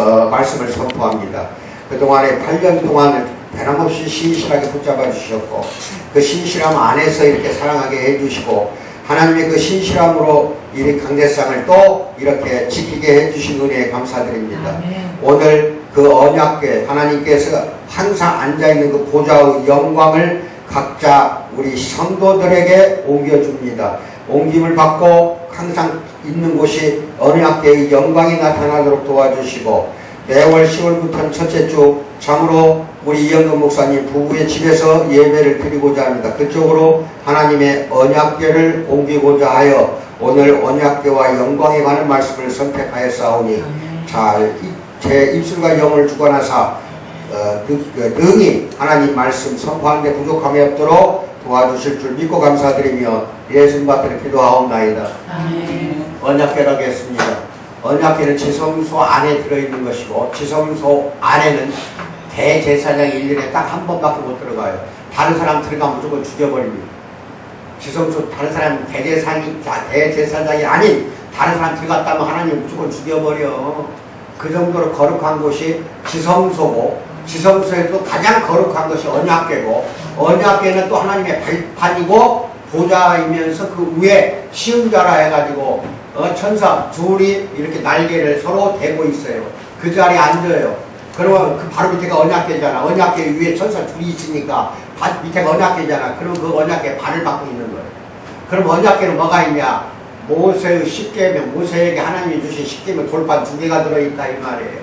말씀을 선포합니다. 그동안에 8년 동안 변함없이 신실하게 붙잡아 주셨고 그 신실함 안에서 이렇게 사랑하게 해주시고 하나님의 그 신실함으로 이 강대상을 또 이렇게 지키게 해주신 은혜에 감사드립니다. 아멘. 오늘 그 언약궤 하나님께서 항상 앉아있는 그 보좌의 영광을 각자 우리 성도들에게 옮겨줍니다. 옮김을 받고 항상 있는 곳이 언약궤의 영광이 나타나도록 도와주시고 매월 10월부터는 첫째 주 참으로 우리 이영근 목사님 부부의 집에서 예배를 드리고자 합니다. 그쪽으로 하나님의 언약궤를 옮기고자 하여 오늘 언약궤와 영광에 관한 말씀을 선택하였사오니 잘 제 입술과 영을 주관하사 능히 하나님 말씀 선포하는 데 부족함이 없도록 도와주실 줄 믿고 감사드리며 예수님 받들어 기도하옵나이다. 언약궤라고 했습니다. 언약궤는 지성소 안에 들어있는 것이고 지성소 안에는 대제사장이 1년에 딱 한 번밖에 못 들어가요. 다른 사람 들어가면 무조건 죽여버립니다. 지성소 다른 사람 대제사장이 아닌 다른 사람 들어갔다면 하나님 무조건 죽여버려. 그 정도로 거룩한 곳이 지성소고 지성소에도 가장 거룩한 것이 언약궤고 언약궤는 또 하나님의 발판이고 보좌이면서 그 위에 시음자라 해가지고 천사 둘이 이렇게 날개를 서로 대고 있어요. 그 자리에 앉아요. 그러면 그 바로 밑에가 언약궤잖아. 언약궤 위에 천사 둘이 있으니까 밑에가 언약궤잖아. 그럼 그 언약궤 발을 받고 있는 거예요. 그럼 언약궤는 뭐가 있냐? 모세의 십계명, 모세에게 하나님이 주신 십계명 돌판 2개가 들어있다 이 말이에요.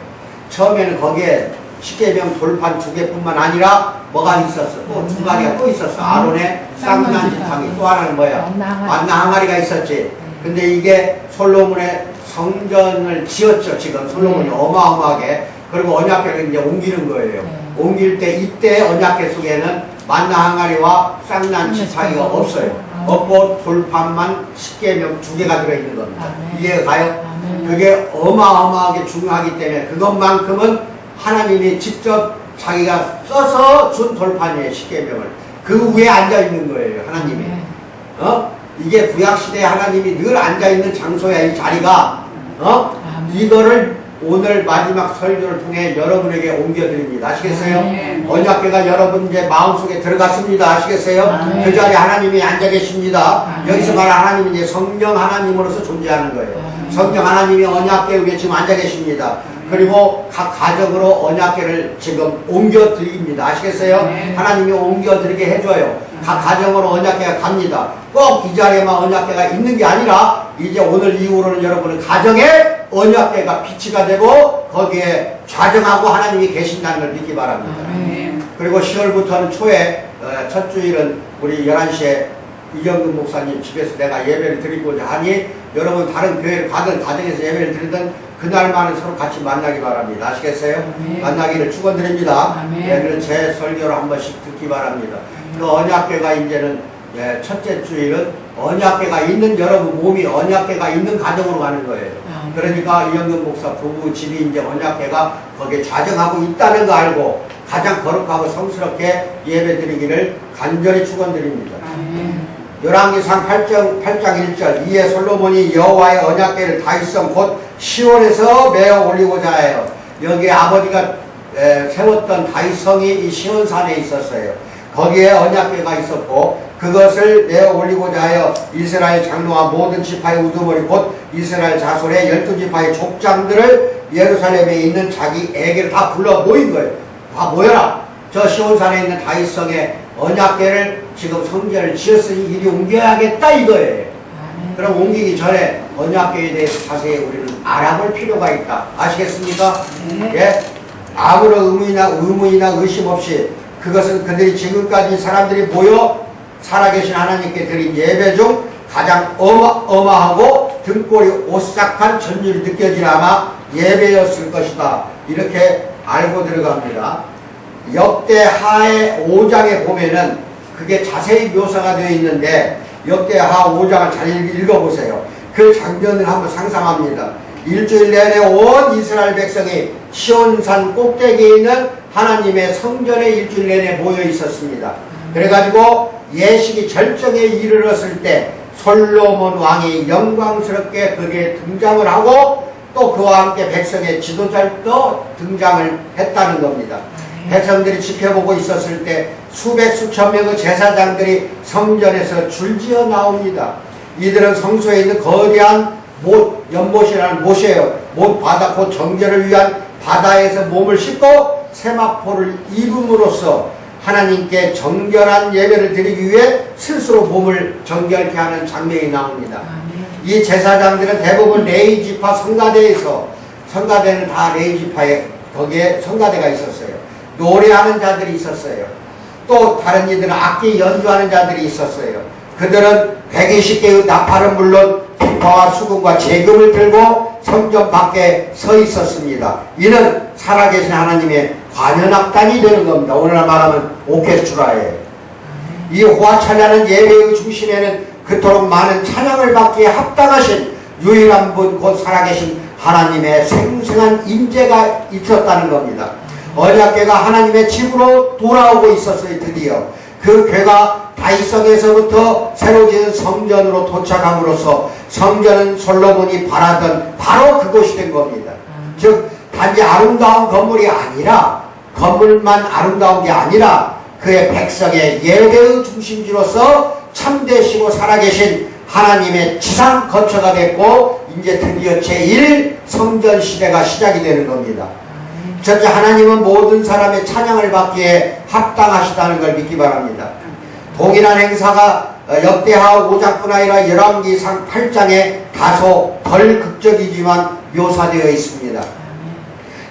처음에는 거기에 십계명 돌판 2개뿐만 아니라 뭐가 있었어? 또 2가지가 또 있었어. 아론의 쌍난 지팡이. 또 하나는 뭐야? 만나 항아리가 있었지. 근데 이게 솔로몬의 성전을 지었죠. 지금 솔로몬이 어마어마하게. 그리고 언약궤를 이제 옮기는 거예요. 옮길 때 이때 언약궤 속에는 만나 항아리와 쌍난 지팡이가 없어요. 없고 돌판만 십계명 2개가 들어있는 겁니다. 이해가 가요? 그게 어마어마하게 중요하기 때문에 그것만큼은 하나님이 직접 자기가 써서 준 돌판이에요. 십계명을. 그 위에 앉아있는 거예요. 하나님이. 이게 구약시대에 하나님이 늘 앉아있는 장소야. 이 자리가. 이거를 오늘 마지막 설교를 통해 여러분에게 옮겨드립니다. 아시겠어요? 언약궤가 여러분 이제 마음속에 들어갔습니다. 아시겠어요? 그 자리에 하나님이 앉아 계십니다. 여기서 말하는 하나님은 이제 성령 하나님으로서 존재하는 거예요. 성령 하나님이 언약궤 위에 지금 앉아 계십니다. 그리고 각 가정으로 언약궤를 지금 옮겨드립니다. 아시겠어요? 하나님이 옮겨드리게 해줘요. 각 가정으로 언약궤가 갑니다. 꼭 이 자리에만 언약궤가 있는 게 아니라 이제 오늘 이후로는 여러분은 가정에 언약궤가 비치가 되고 거기에 좌정하고 하나님이 계신다는 걸 믿기 바랍니다. 그리고 10월부터는 초에 첫 주일은 우리 11시에 이영근 목사님 집에서 내가 예배를 드리고자 하니 여러분 다른 교회를 가든 가정에서 예배를 드리든 그날만은 서로 같이 만나기 바랍니다. 아시겠어요? 만나기를 축원드립니다. 예를 제 설교를 한 번씩 듣기 바랍니다. 그 언약궤가 이제는 첫째 주일은 언약궤가 있는 여러분 몸이 언약궤가 있는 가정으로 가는 거예요. 그러니까 이영근 목사 부부 집이 이제 언약궤가 거기에 좌정하고 있다는 거 알고 가장 거룩하고 성스럽게 예배드리기를 간절히 축원드립니다. 열왕기상 8장 1절 이에 솔로몬이 여호와의 언약궤를 다윗성 곧 시온에서 메어 올리고자 해요. 여기에 아버지가 세웠던 다윗성이 이 시온산에 있었어요. 거기에 언약궤가 있었고 그것을 내어 올리고자 하여 이스라엘 장로와 모든 지파의 우두머리 곧 이스라엘 자손의 12지파의 족장들을 예루살렘에 있는 자기에게를 다 불러 모인 거예요. 다 모여라. 저 시온산에 있는 다윗성에 언약궤를 지금 성전을 지었으니 이리 옮겨야겠다 이거예요. 그럼 옮기기 전에 언약궤에 대해서 자세히 우리는 알아볼 필요가 있다. 아시겠습니까? 예? 아무런 의문이나 의심 없이 그것은 그들이 지금까지 사람들이 모여 살아계신 하나님께 드린 예배 중 가장 어마어마하고 등골이 오싹한 전율이 느껴질 아마 예배였을 것이다. 이렇게 알고 들어갑니다. 역대하의 5장에 보면은 그게 자세히 묘사가 되어 있는데 역대하 5장을 잘 읽어보세요. 그 장면을 한번 상상합니다. 일주일 내내 온 이스라엘 백성이 시온산 꼭대기에 있는 하나님의 성전에 일주일 내내 모여 있었습니다. 그래가지고 예식이 절정에 이르렀을 때 솔로몬 왕이 영광스럽게 거기에 등장을 하고 또 그와 함께 백성의 지도자도 등장을 했다는 겁니다. 백성들이 지켜보고 있었을 때 수백 수천 명의 제사장들이 성전에서 줄지어 나옵니다. 이들은 성소에 있는 거대한 연못이라는 못이에요. 못 바다 곧 정결을 위한 바다에서 몸을 씻고 세마포를 입음으로써 하나님께 정결한 예배를 드리기 위해 스스로 몸을 정결케 하는 장면이 나옵니다. 이 제사장들은 대부분 레위지파 성가대에서, 성가대는 다 레위지파에 거기에 성가대가 있었어요. 노래하는 자들이 있었어요. 또 다른 이들은 악기 연주하는 자들이 있었어요. 그들은 120개의 나팔은 물론 기파와 수금과 재금을 들고 성전 밖에 서 있었습니다. 이는 살아계신 하나님의 관현악단이 되는 겁니다. 오늘날 말하면 오케스트라예요. 이 호화찬양은 예배의 중심에는 그토록 많은 찬양을 받기에 합당하신 유일한 분 곧 살아계신 하나님의 생생한 임재가 있었다는 겁니다. 언약궤가 하나님의 집으로 돌아오고 있었어요. 드디어 그 궤가 다윗성에서부터 새로 지은 성전으로 도착함으로써 성전은 솔로몬이 바라던 바로 그곳이 된 겁니다. 즉 단지 아름다운 건물이 아니라, 건물만 아름다운 게 아니라 그의 백성의 예배의 중심지로서 참되시고 살아계신 하나님의 지상 거처가 됐고 이제 드디어 제1 성전 시대가 시작이 되는 겁니다. 첫째, 하나님은 모든 사람의 찬양을 받기에 합당하시다는 걸 믿기 바랍니다. 동일한 행사가 역대하 5장뿐 아니라 열왕기상 8장에 다소 덜 극적이지만 묘사되어 있습니다.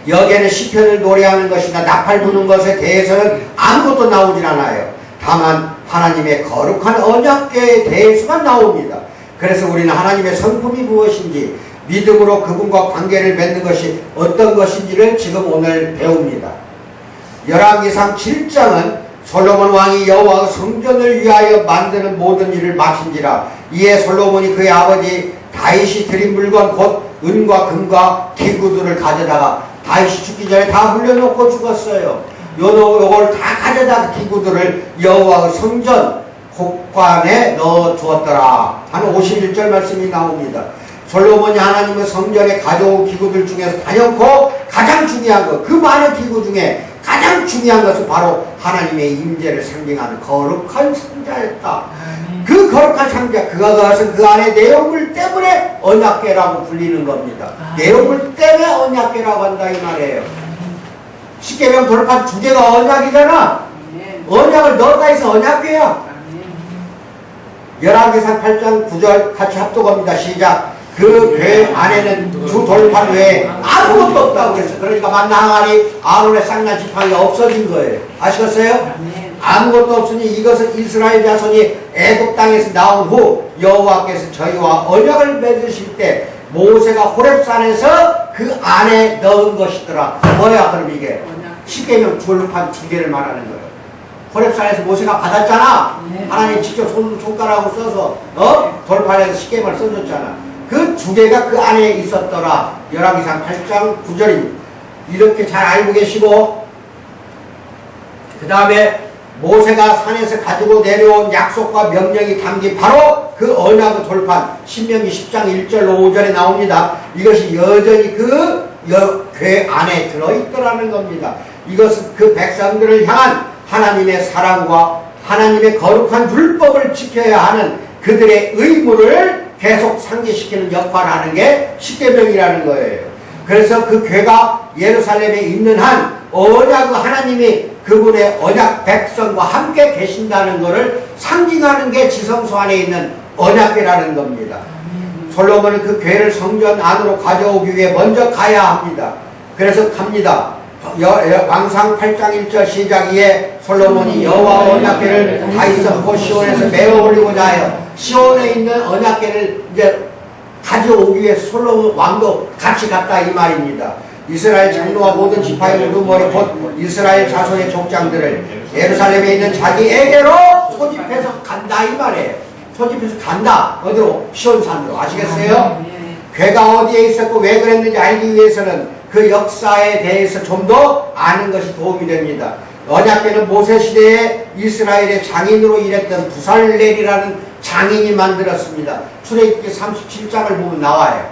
여기에는 시편을 노래하는 것이나 나팔 부는 것에 대해서는 아무것도 나오질 않아요. 다만 하나님의 거룩한 언약궤에 대해서만 나옵니다. 그래서 우리는 하나님의 성품이 무엇인지, 믿음으로 그분과 관계를 맺는 것이 어떤 것인지를 지금 오늘 배웁니다. 열왕기상 7장은 솔로몬 왕이 여호와의 성전을 위하여 만드는 모든 일을 마친지라 이에 솔로몬이 그의 아버지 다윗이 드린 물건 곧 은과 금과 기구들을 가져다가, 다윗이 죽기 전에 다 흘려놓고 죽었어요. 요걸 다 가져다 기구들을 여호와의 성전 곡관에 넣어 주었더라 하는 51절 말씀이 나옵니다. 솔로몬이 하나님의 성전에 가져온 기구들 중에서 단연코 가장 중요한 것, 그 많은 기구 중에 가장 중요한 것은 바로 하나님의 임재를 상징하는 거룩한 상자였다. 그 거룩한 상자, 그것은 그 안에 내용물 때문에 언약궤라고 불리는 겁니다. 내용물 때문에 언약궤라고 한다 이 말이에요. 십계명 돌판 2개가 언약이잖아. 언약을 넣었다 해서 언약궤야. 열왕기상 8장 9절 같이 합독합니다. 시작. 그 궤 안에는 두 돌판 외에 아무것도 없다고 그랬어요. 그러니까 만나 항아리, 아론의 쌍난 지팡이가 없어진 거예요. 아시겠어요? 아무것도 없으니 이것은 이스라엘 자손이 애굽 땅에서 나온 후 여호와께서 저희와 언약을 맺으실 때 모세가 호렙산에서 그 안에 넣은 것이더라. 뭐야 그럼 이게? 십계명 돌판 2개를 말하는 거예요. 호렙산에서 모세가 받았잖아. 하나님 직접 손가락으로 써서 돌판에서 십계명을 써줬잖아. 그 2개가 그 안에 있었더라. 열왕기상 8장 9절입니다. 이렇게 잘 알고 계시고, 그 다음에 모세가 산에서 가지고 내려온 약속과 명령이 담긴 바로 그 언약의 돌판, 신명기 10장 1절 5절에 나옵니다. 이것이 여전히 그 궤 안에 들어있더라는 겁니다. 이것은 그 백성들을 향한 하나님의 사랑과 하나님의 거룩한 율법을 지켜야 하는 그들의 의무를 계속 상기시키는 역할을 하는 게 십계명이라는 거예요. 그래서 그 궤가 예루살렘에 있는 한 언약의 하나님이 그분의 언약 백성과 함께 계신다는 것을 상징하는 게 지성소 안에 있는 언약궤라는 겁니다. 솔로몬은 그 궤를 성전 안으로 가져오기 위해 먼저 가야 합니다. 그래서 갑니다. 왕상 8장 1절 시작. 이에 솔로몬이 여호와 언약궤를 다윗성 시온에서 메어 올리고자 하여 시온에 있는 언약궤를 이제 가져오기 위해 솔로몬 왕도 같이 갔다 이 말입니다. 이스라엘 장로와 모든 지파의 우두머리 곧 이스라엘 자손의 족장들을 예루살렘에 있는 자기에게로 소집해서 간다 이 말이에요. 소집해서 간다. 어디로? 시온산으로. 아시겠어요? 궤가 어디에 있었고 왜 그랬는지 알기 위해서는 그 역사에 대해서 좀 더 아는 것이 도움이 됩니다. 언약궤는 모세시대에 이스라엘의 장인으로 일했던 부살렐이라는 장인이 만들었습니다. 출애굽기 37장을 보면 나와요.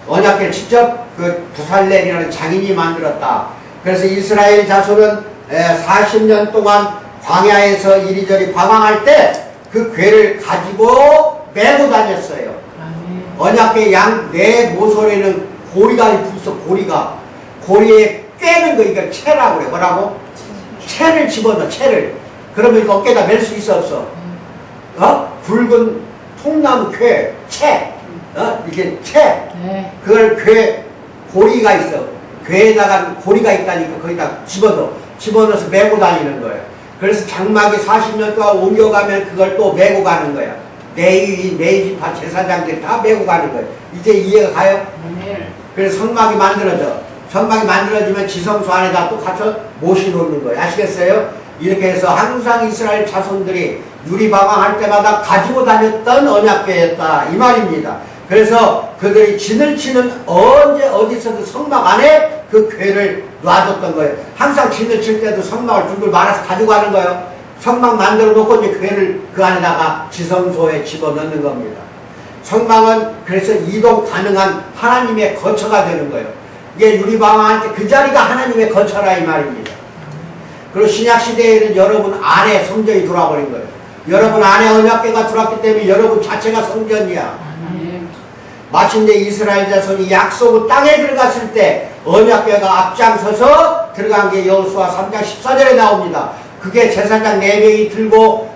언약궤를 직접 그 부살렐이라는 장인이 만들었다. 그래서 이스라엘 자손은 40년 동안 광야에서 이리저리 방황할 때 그 궤를 가지고 메고 다녔어요. 언약궤 양 네 모서리는 고리가 있어. 고리에 꿰는 거 이걸 채라고 그래. 뭐라고? 채를 집어넣어. 채를. 그러면 이거 어깨에다 멜 수 있어 없어? 붉은 통나무 채. 이렇게 채. 네. 그걸 고리가 있어. 궤에다가 고리가 있다니까 거기다 집어넣어서 메고 다니는 거예요. 그래서 장막이 40년 동안 옮겨가면 그걸 또 메고 가는 거야. 매일 다 제사장들이 다 메고 가는 거예요. 이제 이해가 가요? 네. 그래서 성막이 만들어져. 성막이 만들어지면 지성소 안에다 또 갖춰 모셔놓는 거예요. 아시겠어요? 이렇게 해서 항상 이스라엘 자손들이 유리방황할 때마다 가지고 다녔던 언약궤였다 이 말입니다. 그래서 그들이 진을 치는 언제 어디서도 성막 안에 그 궤를 놔뒀던 거예요. 항상 진을 칠 때도 성막을 둘둘 말아서 가지고 가는 거예요. 성막 만들어 놓고 이제 궤를 그 안에다가 지성소에 집어넣는 겁니다. 성막은 그래서 이동 가능한 하나님의 거처가 되는 거예요. 이게 유리방황할 때 그 자리가 하나님의 거처라 이 말입니다. 그리고 신약시대에는 여러분 안에 성전이 들어와버린 거예요. 여러분 안에 언약궤가 들어왔기 때문에 여러분 자체가 성전이야. 마침내 이스라엘 자손이 약속의 땅에 들어갔을 때 언약궤가 앞장서서 들어간 게 여호수아 3장 14절에 나옵니다. 그게 제사장 4명이 들고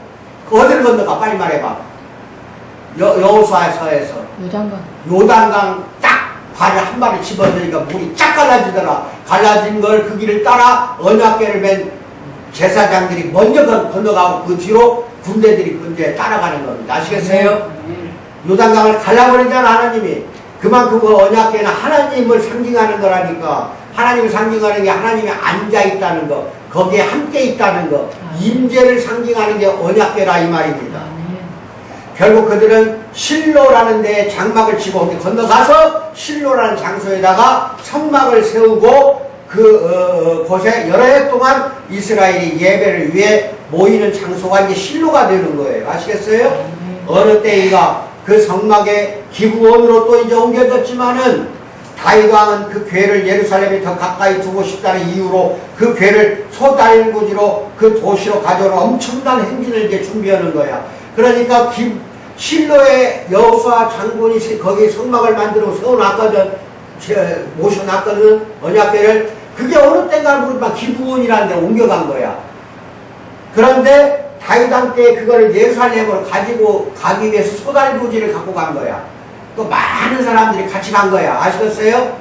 어디를 건너가? 빨리 말해봐. 여호수아서에서 요단강 딱 발을 한 발을 집어넣으니까 물이 쫙 갈라지더라. 갈라진 걸 그 길을 따라 언약궤를 맨 제사장들이 먼저 건너가고 그 뒤로 군대들이 그 뒤에 따라가는 겁니다. 아시겠어요? 요단강을 갈라버리잖아 하나님이. 그만큼 그 언약궤는 하나님을 상징하는 거라니까. 하나님을 상징하는 게 하나님이 앉아있다는 거, 거기에 함께 있다는 거, 임재를 상징하는 게 언약궤라 이 말입니다. 결국 그들은 실로라는 데에 장막을 치고 건너가서 실로라는 장소에다가 성막을 세우고 곳에 여러 해 동안 이스라엘이 예배를 위해 모이는 장소가 이제 실로가 되는 거예요. 아시겠어요? 어느 때인가 그 성막의 기브온으로 또 이제 옮겨졌지만은 다윗 왕은 그 궤를 예루살렘에 더 가까이 두고 싶다는 이유로 그 궤를 소달구지로 그 도시로 가져오는 엄청난 행진을 이제 준비하는 거야. 그러니까 실로의 여호수아 장군이 거기 성막을 만들고 세워놨거든. 모셔놨거든. 언약궤를. 그게 어느 때인가 모르지만 기브온이라는 데 옮겨간 거야. 그런데 다윗 왕 때 그거를 예루살렘으로 가지고 가기 위해서 소달구지를 갖고 간 거야. 또 많은 사람들이 같이 간 거야. 아시겠어요?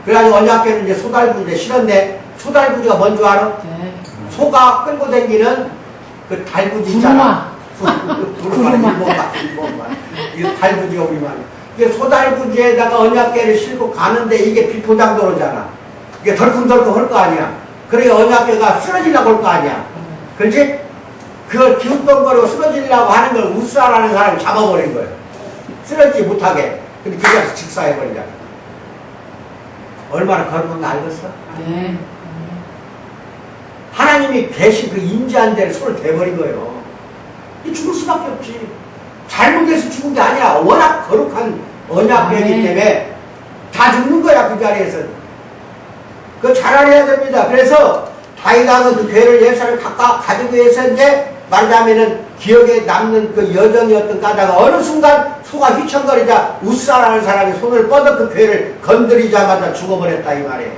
그래가지고 언약궤는 이제 소달구지에 실었네. 소달구지가 뭔 줄 알아? 네. 소가 끌고 다니는 그 달구지 있잖아. 일본말. 이거 달구지가 우리말. 이게 소달구지에다가 언약궤를 싣고 가는데 이게 비포장도로잖아. 이게 덜컹덜컹 할 거 아니야. 그러니까 언약궤가 쓰러지려고 할 거 아니야. 그렇지? 그걸 기웃동거리고 쓰러지려고 하는 걸 우사라는 사람이 잡아버린 거예요. 쓰러지지 못하게. 근데 그냥 직사해버리잖아. 얼마나 거룩한가 알겠어? 네. 하나님이 계신 그 임재한 데를 손을 대버린 거예요. 죽을 수밖에 없지. 잘못해서 죽은 게 아니야. 워낙 거룩한 언약궤이기 때문에 다 죽는 거야. 그 자리에서. 그거 잘 알아야 됩니다. 그래서 다윗 왕은 그 궤를 예루살렘 가지고 해서 이제 말하자면은 기억에 남는 그 여정이었던 까다가 어느 순간 소가 휘청거리자 우사라는 사람이 손을 뻗어 그 궤를 건드리자마자 죽어버렸다 이 말이에요.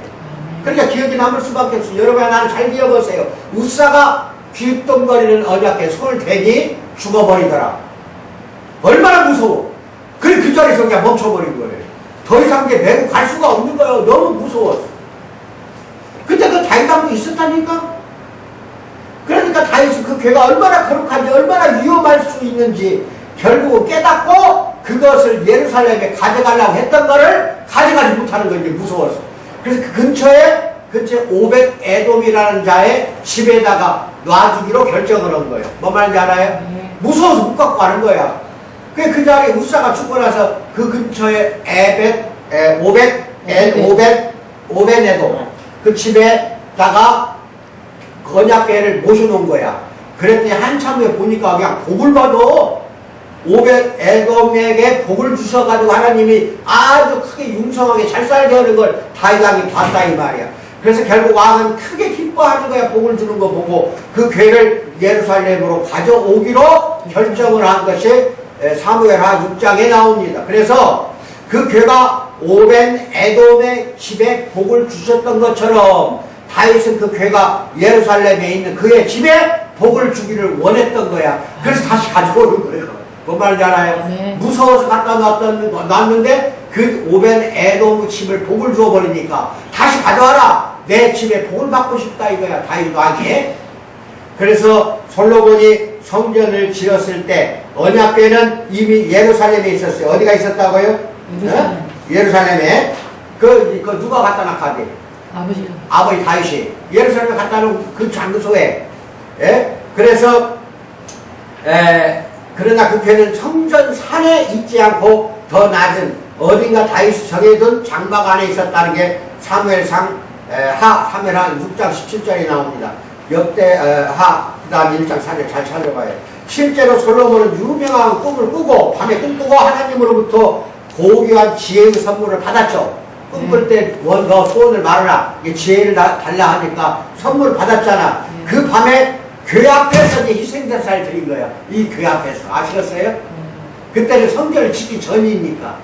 그러니까 기억이 남을 수밖에 없어요. 여러분 나는 잘 기억하세요. 우사가 휘동거리는 언약궤에 손을 대니 죽어버리더라. 얼마나 무서워. 그래 그 자리에서 그냥 멈춰버린 거예요. 더 이상 이제 메고 갈 수가 없는 거예요. 너무 무서웠어. 근데 그 다윗 왕도 있었다니까. 그러니까 다윗이 그 궤가 얼마나 거룩한지 얼마나 위험할 수 있는지 결국은 깨닫고 그것을 예루살렘에 가져가려고 했던 거를 가져가지 못하는 거 이제 무서웠어. 그래서 그 근처에 오벳 에돔이라는 자의 집에다가 놔두기로 결정을 한 거예요. 뭐 말인지 알아요? 무서워서 못 갖고 가는 거야. 그 자리에 우사가 죽고 나서 그 근처에 오벳 에돔 그 집에다가 언약궤를 모셔놓은 거야. 그랬더니 한참 후에 보니까 그냥 복을 받아. 오벳 에돔에게 복을 주셔가지고 하나님이 아주 크게 융성하게 잘 살게 하는 걸 다윗왕이 봤다 이 말이야. 그래서 결국 왕은 크게 기뻐하는 거야. 복을 주는 거 보고 그 괴를 예루살렘으로 가져오기로 결정을 한 것이 사무엘하 6장에 나옵니다. 그래서 그 괴가 오벳 에돔의 집에 복을 주셨던 것처럼 다윗은 그 괴가 예루살렘에 있는 그의 집에 복을 주기를 원했던 거야. 그래서 다시 가져오는 거예요. 뭔 말인지 알아요? 네. 무서워서 갖다 놨는데 그 오벳 에돔의 집을 복을 주어버리니까 다시 가져와라. 내 집에 복을 받고 싶다 이거야. 다윗 왕이. 그래서 솔로몬이 성전을 지었을 때 언약궤는 이미 예루살렘에 있었어요. 어디가 있었다고요? 예루살렘. 예루살렘에. 그 누가 갖다 놨카디? 아버지 다윗이 예루살렘에 갖다 놓은 그 장소에. 예? 그래서 그러나 그 괴는 성전 산에 있지 않고 더 낮은 어딘가 다윗이 정해둔 장막 안에 있었다는 게 사무엘상 사무엘하 6장 17절에 나옵니다. 역대하 그 다음 1장 4절 잘 찾아봐요. 실제로 솔로몬은 유명한 꿈을 꾸고 밤에 꿈꾸고 하나님으로부터 고귀한 지혜의 선물을 받았죠. 꿈꿀 때 너 소원을 말하라. 지혜를 달라 하니까 선물을 받았잖아. 그 밤에 교회 앞에서 이제 희생제사를 드린 거야. 이 교회 앞에서. 아시겠어요? 그때는 성전을 짓기 전이니까.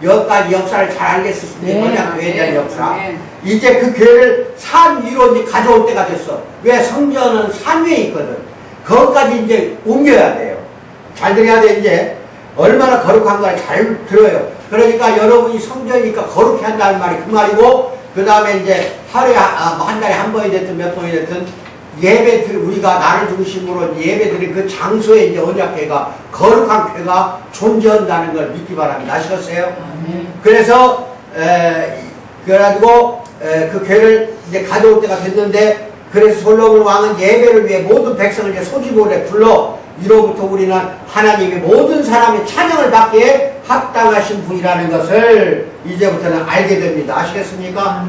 여기까지 역사를 잘 알겠습니다. 언약 교회에 대한 역사. 이제 그 교회를 산 위로 이제 가져올 때가 됐어. 왜? 성전은 산 위에 있거든. 거기까지 이제 옮겨야 돼요. 잘 들어야 돼, 이제. 얼마나 거룩한가를 잘 들어요. 그러니까 여러분이 성전이니까 거룩해 한다는 말이 그 말이고, 그 다음에 이제 하루에, 한 달에 한 번이 됐든 몇 번이 됐든 우리가 나를 중심으로 예배드린 그 장소에 이제 언약궤가 거룩한 궤가 존재한다는 걸 믿기 바랍니다. 아시겠어요? 그래서 그래가지고 그 궤를 이제 가져올 때가 됐는데, 그래서 솔로몬 왕은 예배를 위해 모든 백성을 이제 소집원에 불러 이로부터 우리는 하나님의 모든 사람의 찬양을 받기에 합당하신 분이라는 것을 이제부터는 알게 됩니다. 아시겠습니까?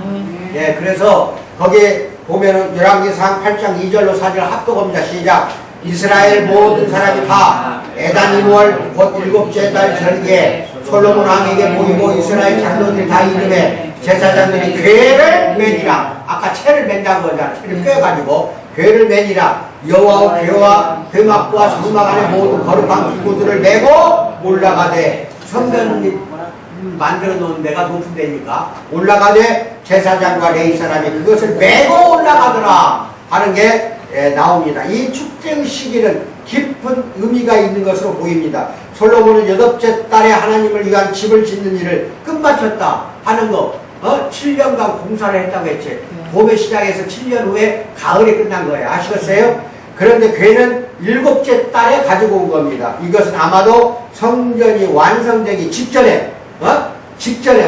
예, 그래서 거기에 보면은 열왕기상 8장 2절로 4절 합독합니다. 시작. 이스라엘 모든 사람이 다 에단 2월 곧 7째 달 절기에 솔로몬 왕에게 모이고 이스라엘 장로들이 다 이름에 제사장들이 궤를 매니라. 아까 채를 맨다는 거잖아. 채를 꿰가지고 궤를 매니라. 여호와의 궤와 회막과 성막 안에 모든 거룩한 기구들을 메고 올라가되 성전이 만들어 놓은 데가 높은 데니까 올라가되 제사장과 레위 사람이 그것을 메고 올라가더라 하는 게 나옵니다. 이 축제의 시기는 깊은 의미가 있는 것으로 보입니다. 솔로몬은 8째 달에 하나님을 위한 집을 짓는 일을 끝마쳤다 하는 거 7년간 공사를 했다고 했지. 봄에 시작해서 7년 후에 가을에 끝난 거예요. 아시겠어요? 그런데 궤는 7째 달에 가지고 온 겁니다. 이것은 아마도 성전이 완성되기 직전에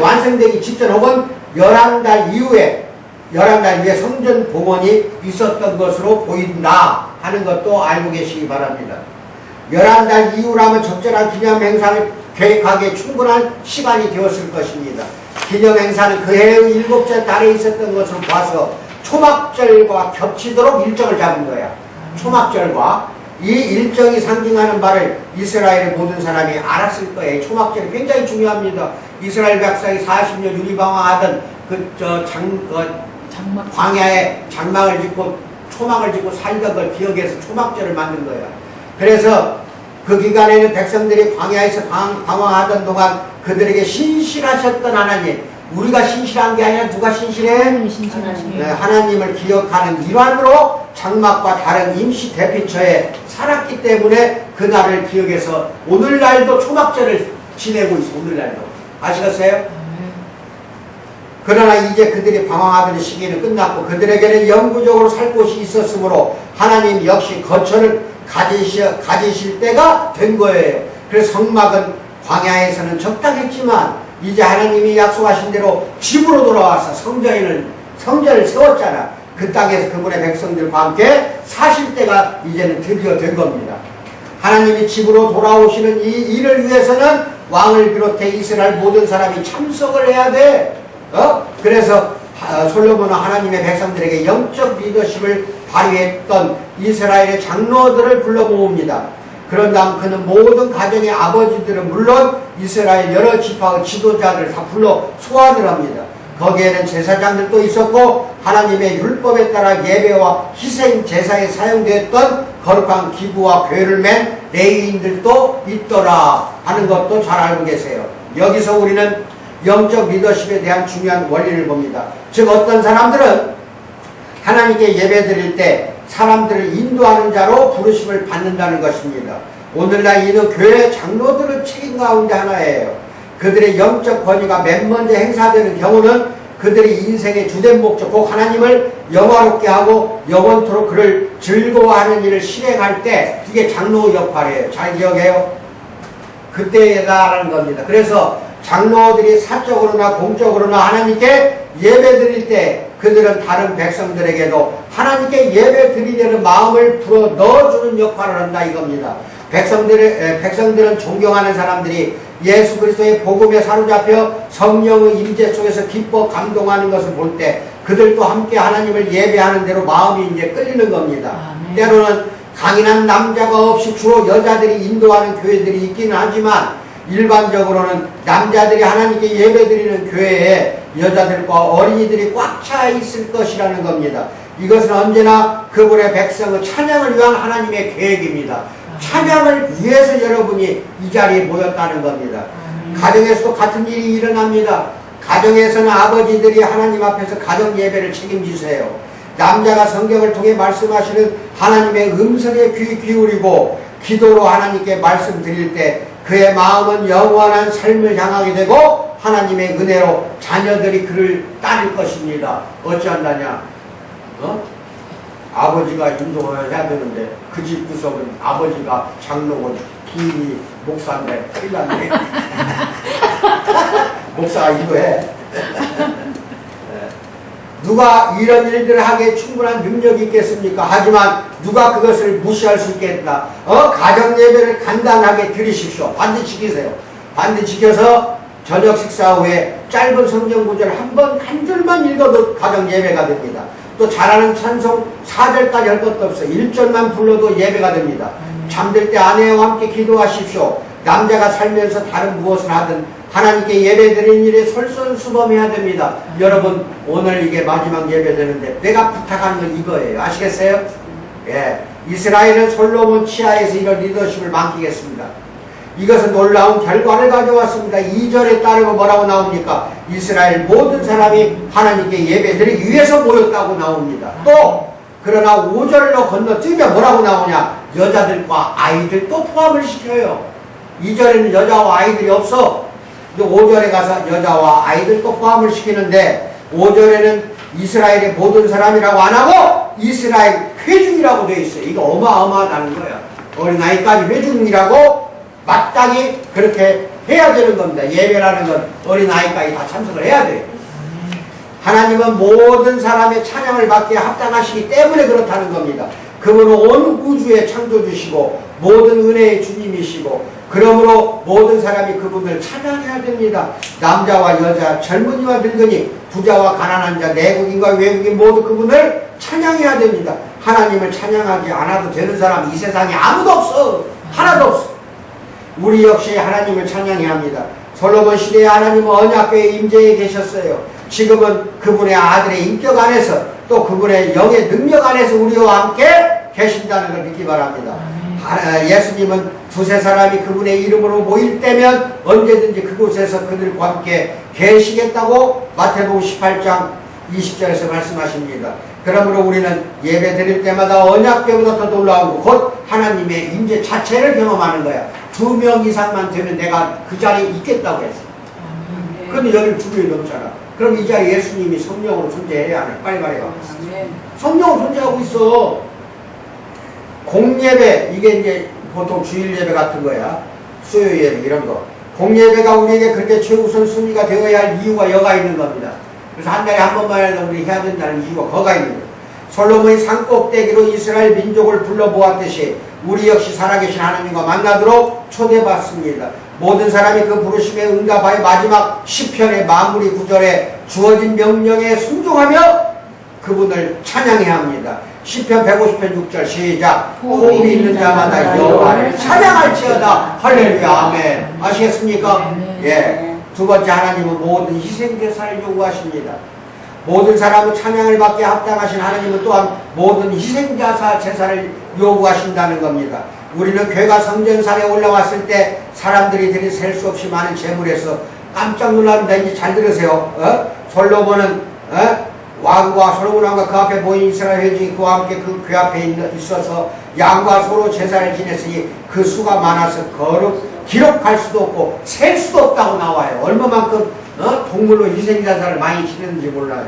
완성되기 직전 혹은 11달 이후에 성전 봉헌이 있었던 것으로 보인다 하는 것도 알고 계시기 바랍니다. 11달 이후라면 적절한 기념 행사를 계획하기에 충분한 시간이 되었을 것입니다. 기념 행사는 그 해의 7째 달에 있었던 것으로 봐서 초막절과 겹치도록 일정을 잡은 거야. 초막절과 이 일정이 상징하는 바를 이스라엘의 모든 사람이 알았을 거예요. 초막절이 굉장히 중요합니다. 이스라엘 백성이 40년 유리방황하던 광야에 장막을 짓고 초막을 짓고 살던 걸 기억해서 초막절을 만든 거예요. 그래서 그 기간에는 백성들이 광야에서 방황하던 동안 그들에게 신실하셨던 하나님, 우리가 신실한 게 아니라 누가 신실해? 하나님을 기억하는 일환으로 장막과 다른 임시 대피처에 살았기 때문에 그날을 기억해서 오늘날도 초막절을 지내고 있어. 오늘날도. 아시겠어요? 그러나 이제 그들이 방황하던 시기는 끝났고 그들에게는 영구적으로 살 곳이 있었으므로 하나님 역시 거처를 가지실 때가 된 거예요. 그래서 성막은 광야에서는 적당했지만 이제 하나님이 약속하신 대로 집으로 돌아와서 성전을 세웠잖아. 그 땅에서 그분의 백성들과 함께 사실 때가 이제는 드디어 된 겁니다. 하나님이 집으로 돌아오시는 이 일을 위해서는 왕을 비롯해 이스라엘 모든 사람이 참석을 해야 돼. 그래서 솔로몬은 하나님의 백성들에게 영적 리더십을 발휘했던 이스라엘의 장로들을 불러 모읍니다. 그런 다음 그는 모든 가정의 아버지들은 물론 이스라엘 여러 지파의 지도자들 다 불러 소환을 합니다. 거기에는 제사장들도 있었고 하나님의 율법에 따라 예배와 희생 제사에 사용되었던 거룩한 기부와 궤를 맨 레위인들도 있더라 하는 것도 잘 알고 계세요. 여기서 우리는 영적 리더십에 대한 중요한 원리를 봅니다. 즉 어떤 사람들은 하나님께 예배드릴 때 사람들을 인도하는 자로 부르심을 받는다는 것입니다. 오늘날 이는 교회 장로들의 책임 가운데 하나예요. 그들의 영적 권위가 맨 먼저 행사되는 경우는 그들이 인생의 주된 목적, 곧 하나님을 영화롭게 하고 영원토록 그를 즐거워하는 일을 실행할 때 이게 장로의 역할이에요. 잘 기억해요? 그때다라는 겁니다. 그래서 장로들이 사적으로나 공적으로나 하나님께 예배드릴 때 그들은 다른 백성들에게도 하나님께 예배드리려는 마음을 불어 넣어주는 역할을 한다 이겁니다. 백성들은 존경하는 사람들이 예수 그리스도의 복음에 사로잡혀 성령의 임재 속에서 기뻐 감동하는 것을 볼 때 그들도 함께 하나님을 예배하는 대로 마음이 이제 끌리는 겁니다. 때로는 강인한 남자가 없이 주로 여자들이 인도하는 교회들이 있기는 하지만 일반적으로는 남자들이 하나님께 예배드리는 교회에 여자들과 어린이들이 꽉 차 있을 것이라는 겁니다. 이것은 언제나 그분의 백성의 찬양을 위한 하나님의 계획입니다. 찬양을 위해서 여러분이 이 자리에 모였다는 겁니다. 가정에서도 같은 일이 일어납니다. 가정에서는 아버지들이 하나님 앞에서 가정 예배를 책임지세요. 남자가 성경을 통해 말씀하시는 하나님의 음성에 귀 기울이고 기도로 하나님께 말씀드릴 때 그의 마음은 영원한 삶을 향하게 되고 하나님의 은혜로 자녀들이 그를 따를 것입니다. 어찌한다냐? 아버지가 인도를 해야 되는데 그 집 구석은 아버지가 장로고 부인이 목사인데 큰일 났네. 목사가 인도해. 누가 이런 일들을 하기에 충분한 능력이 있겠습니까? 하지만 누가 그것을 무시할 수 있겠나? 가정 예배를 간단하게 드리십시오. 반드시 지키세요. 반드시 지켜서 저녁 식사 후에 짧은 성경 구절 한 줄만 읽어도 가정 예배가 됩니다. 또 잘하는 찬송 4절까지 할 것도 없어요. 1절만 불러도 예배가 됩니다. 잠들 때 아내와 함께 기도하십시오. 남자가 살면서 다른 무엇을 하든 하나님께 예배드리는 일에 솔선수범해야 됩니다. 여러분 오늘 이게 마지막 예배되는데 내가 부탁하는 건 이거예요. 아시겠어요? 예, 이스라엘은 솔로몬 치하에서 이런 리더십을 맡기겠습니다. 이것은 놀라운 결과를 가져왔습니다. 2절에 따르고 뭐라고 나옵니까? 이스라엘 모든 사람이 하나님께 예배드리기 위해서 모였다고 나옵니다. 또 그러나 5절로 건너뛰면 뭐라고 나오냐? 여자들과 아이들도 포함을 시켜요. 2절에는 여자와 아이들이 없어. 5절에 가서 여자와 아이들도 포함을 시키는데 5절에는 이스라엘의 모든 사람이라고 안 하고 이스라엘 회중이라고 되어 있어요. 이거 어마어마하다는 거야. 어린아이까지 회중이라고 마땅히 그렇게 해야 되는 겁니다. 예배라는 건 어린아이까지 다 참석을 해야 돼요. 하나님은 모든 사람의 찬양을 받기에 합당하시기 때문에 그렇다는 겁니다. 그분은 온 우주의 창조주시고 모든 은혜의 주님이시고 그러므로 모든 사람이 그분을 찬양해야 됩니다. 남자와 여자, 젊은이와 늙은이, 부자와 가난한 자, 내국인과 외국인 모두 그분을 찬양해야 됩니다. 하나님을 찬양하지 않아도 되는 사람 이 세상에 아무도 없어. 하나도 없어. 우리 역시 하나님을 찬양해야 합니다. 솔로몬 시대에 하나님은 언약궤의 임재에 계셨어요. 지금은 그분의 아들의 인격 안에서 또 그분의 영의 능력 안에서 우리와 함께 계신다는 걸 믿기 바랍니다. 예수님은 두세 사람이 그분의 이름으로 모일 때면 언제든지 그곳에서 그들과 함께 계시겠다고 마태복음 18장 20절에서 말씀하십니다. 그러므로 우리는 예배 드릴 때마다 언약궤보다 더 놀라운 곧 하나님의 임재 자체를 경험하는 거야. 2명 이상만 되면 내가 그 자리에 있겠다고 했어. 그런데 여기는 2명이 넘잖아. 그럼 이 자리에 예수님이 성령으로 존재해야 하네. 빨리 말해봐. 성령으로 존재하고 있어. 공예배, 이게 이제 보통 주일 예배 같은 거야. 수요 예배 이런 거. 공예배가 우리에게 그렇게 최우선 순위가 되어야 할 이유가 여가 있는 겁니다. 그래서 한 달에 한 번만이라도 우리 해야 된다는 이유가 거가 있는 거예요. 솔로몬이 산꼭대기로 이스라엘 민족을 불러보았듯이 우리 역시 살아계신 하나님과 만나도록 초대받습니다. 모든 사람이 그 부르심에 응답하여 마지막 시편의 마무리 구절에 주어진 명령에 순종하며 그분을 찬양해야 합니다. 시편 150편 6절 시작. 호흡이 있는 자마다 여호와를 찬양할지어다. 할렐루야. 아멘. 아시겠습니까? 예. 두 번째, 하나님은 모든 희생제사를 요구하십니다. 모든 사람은 찬양을 받게 합당하신 하나님은 또한 모든 희생제사를 요구하신다는 겁니다. 우리는 괴가 성전산에 올라왔을 때 사람들이 들인 셀 수 없이 많은 제물에서 깜짝 놀랍니다. 이제 잘 들으세요. 솔로몬은 왕과 솔로몬 왕과 그 앞에 모인 이스라엘 회중이 그와 함께 그 괴 앞에 있어서 양과 소로 제사를 지냈으니 그 수가 많아서 기록할 수도 없고 셀 수도 없다고 나와요. 얼마만큼 동물로 희생자사를 많이 지냈는지 몰라요.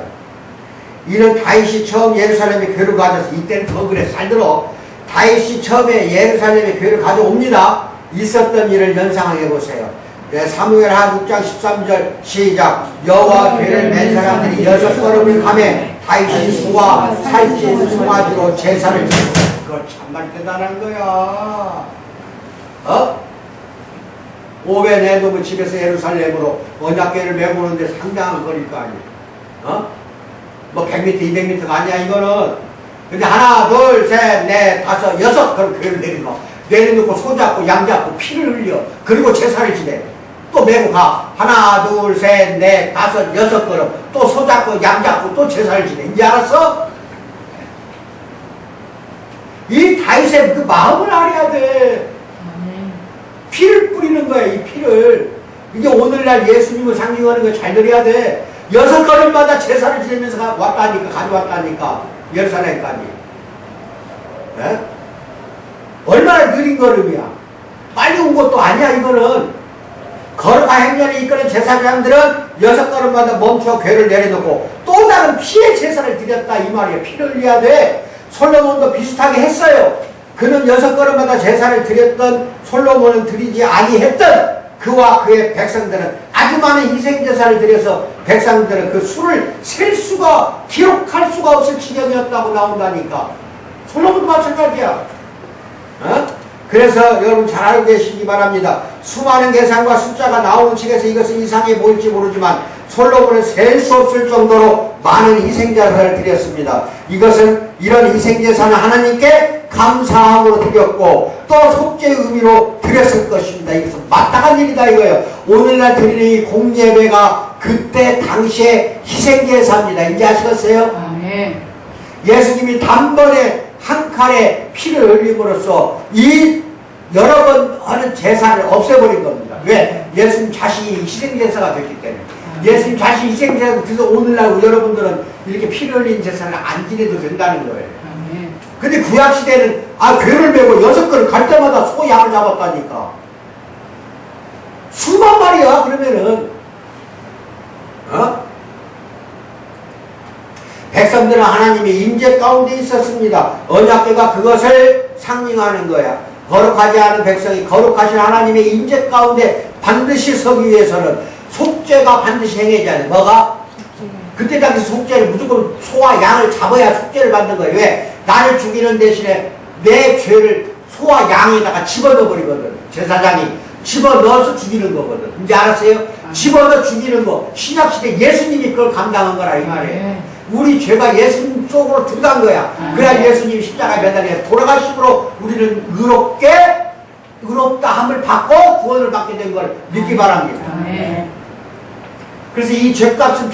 이는 다윗이 처음 예루살렘에 괴를 가져서 이때는 더 그래. 잘 들어. 다윗이 처음에 예루살렘에 괴를 가져옵니다. 있었던 일을 연상해 보세요. 사무엘하 6장 13절 시작. 여호와 괴를 맨 사람들이 6걸음을 가매 다윗이 소와 살찐 송아지로 제사를 지내고. 그거 정말 대단한 거야. 오벤에돔은 집에서 예루살렘으로 언약궤를 메고 오는데 상당한 거리일 거 아니에요. 뭐 100m, 200m가 아니야 이거는. 근데 하나, 둘, 셋, 넷, 다섯, 여섯 그럼 괴를 내려놓고 소 잡고 양 잡고 피를 흘려. 그리고 제사를 지내. 또 메고 가. 하나, 둘, 셋, 넷, 다섯, 여섯 걸음. 또 소 잡고 양 잡고 또 제사를 지내. 이제 알았어? 이 다윗의 그 마음을 알아야 돼. 피를 뿌리는 거야, 이 피를. 이게 오늘날 예수님을 상징하는 거 잘 들어야 돼. 6걸음마다 제사를 지내면서 왔다니까, 가져왔다니까. 예루살렘까지. 예? 얼마나 느린 걸음이야. 빨리 온 것도 아니야, 이거는. 거룩한 행렬에 이끄는 제사장들은 6걸음마다 멈춰 괴를 내려놓고 또 다른 피의 제사를 드렸다, 이 말이야. 피를 흘려야 돼. 솔로몬도 비슷하게 했어요. 그는 6걸음마다 제사를 드렸던 솔로몬은 드리지 아니했던 그와 그의 백성들은 아주 많은 희생제사를 드려서 백성들은 그 수를 셀 수가 기록할 수가 없을 지경이었다고 나온다니까. 솔로몬도 마찬가지야. 그래서 여러분 잘 알고 계시기 바랍니다. 수많은 계산과 숫자가 나오는 책에서 이것은 이상해 보일지 모르지만 솔로몬은 셀 수 없을 정도로 많은 희생제사를 드렸습니다. 이것은 이런 희생제사는 하나님께 감사함으로 드렸고 또 속죄의 의미로 드렸을 것입니다. 이것은 마땅한 일이다 이거예요. 오늘날 드리는 이 공예배가 그때 당시에 희생제사입니다. 이제 아시겠어요? 아멘. 예수님이 단번에 한 칼에 피를 흘림으로써 이 여러 번 하는 제사를 없애버린 겁니다. 왜? 예수님 자신이 희생제사가 됐기 때문에. 예수님 자신이 희생제사가. 그래서 오늘날 여러분들은 이렇게 피를 흘린 제사를 안 지내도 된다는 거예요. 근데 구약시대는 괴를 메고 6걸음 갈 때마다 소 양을 잡았다니까. 수만 마리야. 그러면은 백성들은 하나님의 임재 가운데 있었습니다. 언약궤가 그것을 상징하는 거야. 거룩하지 않은 백성이 거룩하신 하나님의 임재 가운데 반드시 서기 위해서는 속죄가 반드시 행해져야 돼. 뭐가? 그때 당시 속죄를 무조건 소와 양을 잡아야 속죄를 받는 거예요. 왜? 나를 죽이는 대신에 내 죄를 소와 양에다가 집어넣어 버리거든. 제사장이 집어넣어서 죽이는 거거든. 이제 알았어요? 집어넣어 죽이는 거. 신약시대 예수님이 그걸 감당한 거라 이 말이에요. 우리 죄가 예수님 속으로 들어간 거야. 그래야 예수님이 십자가에 매달려 돌아가심으로 우리는 의롭다 함을 받고 구원을 받게 된 걸 믿기 바랍니다. 그래서 이 죄값은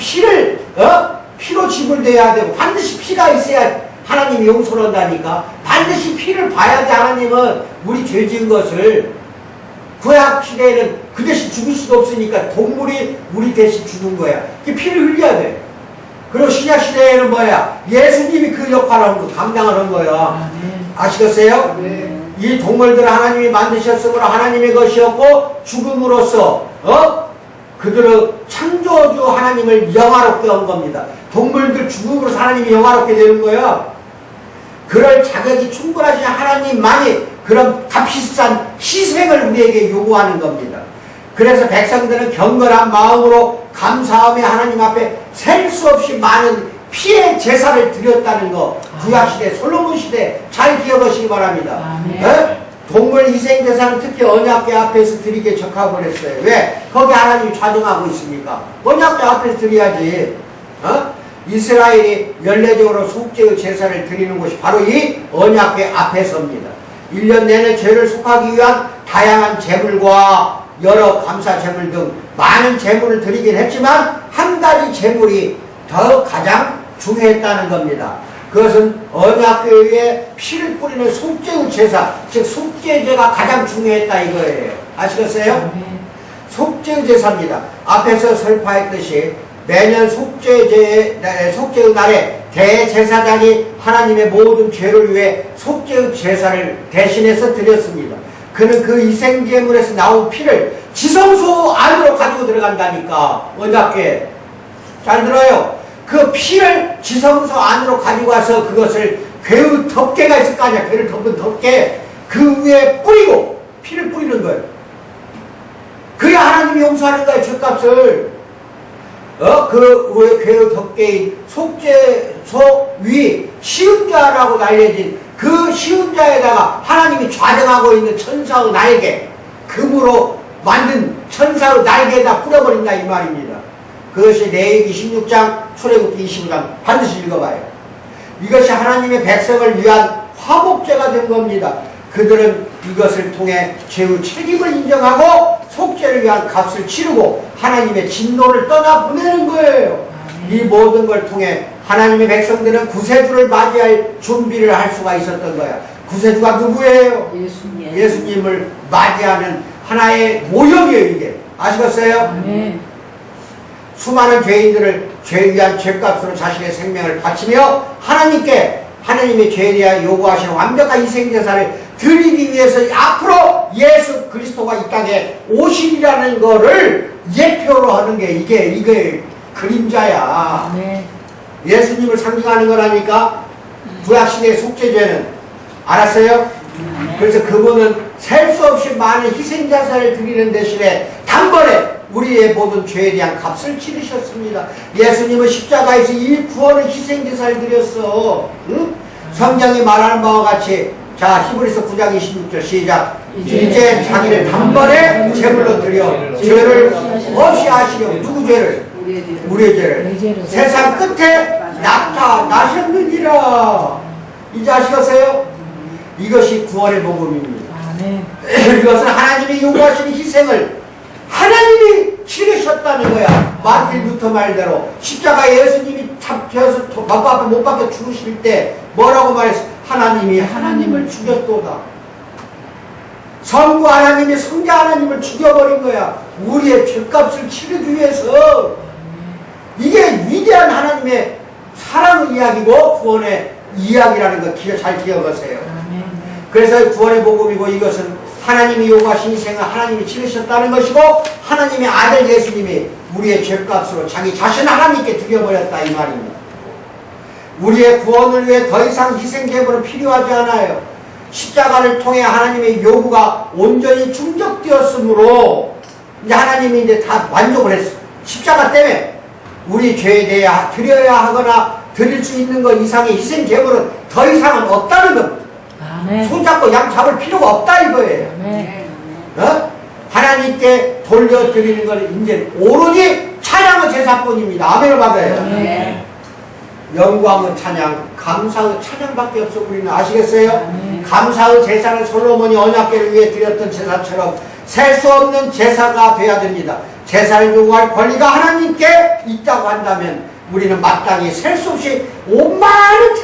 피로 지불돼야 되고 반드시 피가 있어야 하나님이 용서를 한다니까. 반드시 피를 봐야 돼. 하나님은 우리 죄 지은 것을. 구약 시대에는 그 대신 죽일 수도 없으니까 동물이 우리 대신 죽은 거야. 피를 흘려야 돼. 그리고 신약 시대에는 뭐야? 예수님이 그 역할을 한 거, 감당을 한 거야. 아시겠어요? 이 동물들을 하나님이 만드셨으므로 하나님의 것이었고 죽음으로써 그들은 창조주 하나님을 영화롭게 한 겁니다. 동물들 죽음으로써 하나님이 영화롭게 되는 거야. 그럴 자격이 충분하신 하나님만이 그런 값비싼 희생을 우리에게 요구하는 겁니다. 그래서 백성들은 경건한 마음으로 감사하며 하나님 앞에 셀 수 없이 많은 피의 제사를 드렸다는 거. 구약시대 솔로몬 시대 잘 기억하시기 바랍니다. 동물 희생제사는 특히 언약궤 앞에서 드리게 적하고 그랬어요. 왜? 거기 하나님이 좌정하고 있습니까? 언약궤 앞에서 드려야지. 이스라엘이 연례적으로 속죄의 제사를 드리는 곳이 바로 이 언약궤 앞에서입니다. 1년 내내 죄를 속하기 위한 다양한 제물과 여러 감사 제물 등 많은 제물을 드리긴 했지만 한 가지 제물이 더 가장 중요했다는 겁니다. 그것은 언약궤에 피를 뿌리는 속죄의 제사, 즉 속죄제가 가장 중요했다 이거예요. 아시겠어요? 속죄의 제사입니다. 앞에서 설파했듯이 매년 속죄의 날에 대제사장이 하나님의 모든 죄를 위해 속죄의 제사를 대신해서 드렸습니다. 그는 그 희생제물에서 나온 피를 지성소 안으로 가지고 들어간다니까. 언약궤 잘 들어요. 그 피를 지성소 안으로 가지고 와서 그것을 궤의 덮개가 있을 거 아니야. 궤를 덮은 덮개 그 위에 뿌리고 피를 뿌리는 거예요. 그래야 하나님이 용서하는 거예요. 죄값을. 그 궤의 덮개인 속죄소 위 시음자라고 알려진 그 시음자에다가 하나님이 좌정하고 있는 천사의 날개, 금으로 만든 천사의 날개에다 뿌려버린다 이 말입니다. 그것이 레위기 16장, 출애굽기 25장 반드시 읽어봐요. 이것이 하나님의 백성을 위한 화목제가 된 겁니다. 그들은 이것을 통해 죄의 책임을 인정하고 속죄를 위한 값을 치르고 하나님의 진노를 떠나보내는 거예요. 이 모든 걸 통해 하나님의 백성들은 구세주를 맞이할 준비를 할 수가 있었던 거야. 구세주가 누구예요? 예수님을 맞이하는 하나의 모형이에요. 이게 아시겠어요? 수많은 죄인들을 죄 위한 죄값으로 자신의 생명을 바치며 하나님의 죄에 대하여 요구하시는 완벽한 희생제사를 드리기 위해서 앞으로 예수 그리스도가 이 땅에 오시리라는 거를 예표로 하는 게 이게 그림자야. 예수님을 상징하는 거라니까. 구약시대의 속죄제는 알았어요? 그래서 그분은 셀 수 없이 많은 희생제사를 드리는 대신에 단번에 우리의 모든 죄에 대한 값을 치르셨습니다. 예수님은 십자가에서 이 구원의 희생제사를 드렸어. 응? 성경이 말하는 바와 같이 자 히브리서 9장 26절 시작. 이제 자기를 단번에 제물로 드려 죄를 없이 하시려고. 누구 죄를? 우리의 죄를 세상 끝에 나타나셨느니라. 이제 아시겠어요? 이것이 구원의 복음입니다. 이것은 하나님이 요구하시는 희생을 하나님이 치르셨다는 거야. 마틴 루터 말대로 십자가에 예수님이 잡혀서 마구 앞에 못 박혀 죽으실 때 뭐라고 말했어? 하나님이 하나님을 죽였도다. 성부 하나님이 성자 하나님을 죽여버린 거야. 우리의 죄값을 치르기 위해서. 이게 위대한 하나님의 사랑의 이야기고 구원의 이야기라는 거 잘 기억하세요. 그래서 구원의 복음이고 이것은 하나님이 요구하신 희생을 하나님이 치르셨다는 것이고 하나님의 아들 예수님이 우리의 죄값으로 자기 자신을 하나님께 드려버렸다 이 말입니다. 우리의 구원을 위해 더 이상 희생제물은 필요하지 않아요. 십자가를 통해 하나님의 요구가 온전히 충족되었으므로 이제 하나님이 이제 다 만족을 했어. 십자가 때문에 우리 죄에 대해 드려야 하거나 드릴 수 있는 것 이상의 희생제물은 더 이상은 없다는 겁니다. 손잡고 양 잡을 필요가 없다 이거예요. 하나님께 돌려드리는 것은 이제 오로지 찬양의 제사뿐입니다. 아멘을 받아요. 영광의 찬양, 감사의 찬양밖에 없어. 우리는 아시겠어요? 감사의 제사는 솔로몬이 언약궤를 위해 드렸던 제사처럼 셀 수 없는 제사가 돼야 됩니다. 제사를 요구할 권리가 하나님께 있다고 한다면 우리는 마땅히 셀 수 없이 많은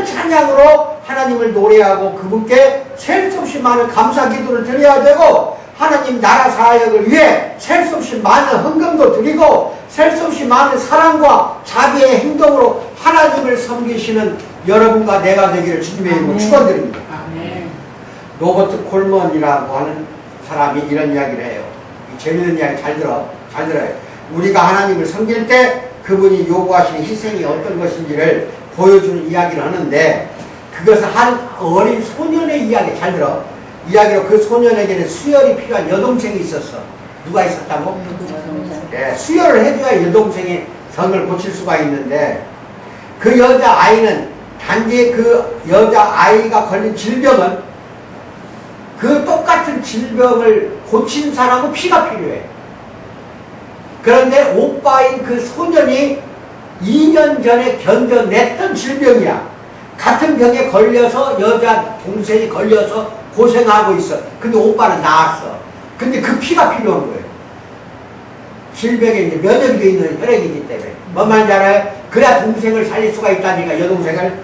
찬양으로 하나님을 노래하고 그분께 셀 수 없이 많은 감사 기도를 드려야 되고 하나님 나라 사역을 위해 셀 수 없이 많은 헌금도 드리고 셀 수 없이 많은 사랑과 자비의 행동으로 하나님을 섬기시는 여러분과 내가 되기를 주님의 이름으로 축원드립니다. 로버트 콜먼이라고 하는 사람이 이런 이야기를 해요. 재밌는 이야기 잘 들어요. 우리가 하나님을 섬길 때 그분이 요구하시는 희생이 어떤 것인지를 보여주는 이야기를 하는데 그것은 한 어린 소년의 이야기. 잘 들어. 이야기로 그 소년에게는 수혈이 필요한 여동생이 있었어. 누가 있었다고? 네, 수혈을 해줘야 여동생이 병을 고칠 수가 있는데 그 여자아이는 단지 그 여자아이가 걸린 질병은 그 똑같은 질병을 고친 사람은 피가 필요해. 그런데 오빠인 그 소년이 2년 전에 견뎌냈던 질병이야. 같은 병에 걸려서 여자 동생이 걸려서 고생하고 있어. 근데 오빠는 나았어. 근데 그 피가 필요한 거예요. 질병에 이제 면역이 돼 있는 혈액이기 때문에. 뭔 말인지 알아요? 그래야 동생을 살릴 수가 있다니까, 여동생을.